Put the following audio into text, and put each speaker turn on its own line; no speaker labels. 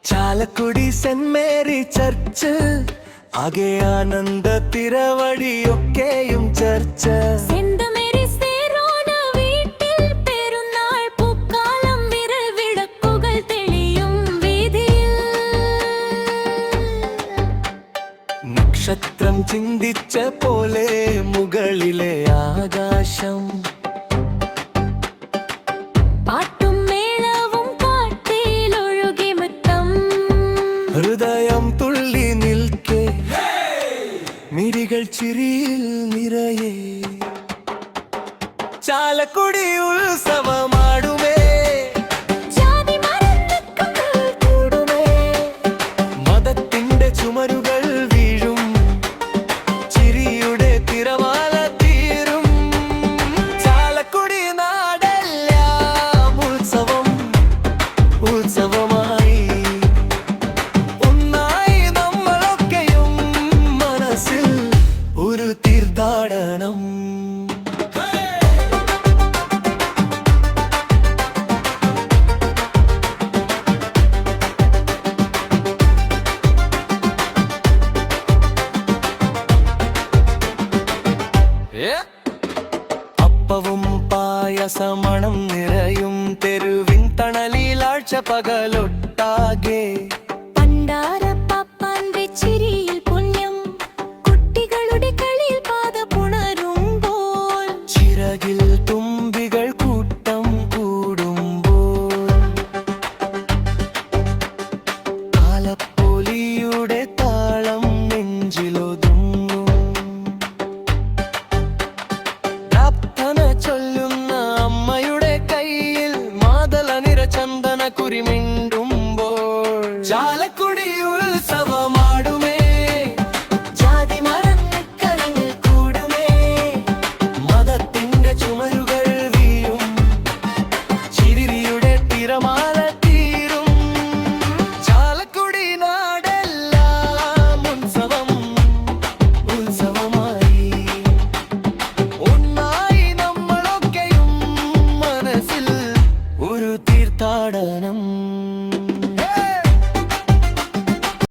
Chalakudy saint Mary church ആകെ ആനന്ദ തിരവടിയൊക്കെയും ചർച്ച.
Saint Mary's തേരോണ വീട്ടിൽ പെരുന്നാൾ പൂക്കാലം വിരൽ വിളക്കുകൾ തെളിയും വീതിയിൽ.
നക്ഷത്രം ചിന്തിച്ച പോലെ മുകളിലെ ആകാശം. ഹൃദയം തുള്ളി നിൽക്കെ മിഴികൾ ചിരിയിൽ നിറയെ. ചാലക്കുടി ഉത്സവമാടുമേ, മതത്തിന്റെ ചുമരുകൾ വീഴും, ചിരിയുടെ തിരമാല തീരും. ചാലക്കുടി നാടെല്ലാം ഉത്സവം ഉത്സവമായി. ഒരു തീർത്ഥാടനം. അപ്പവും പായസമണം നിറയും തെരുവിൻ തണലിലാഴ്ച പകലൊട്ടാകെ.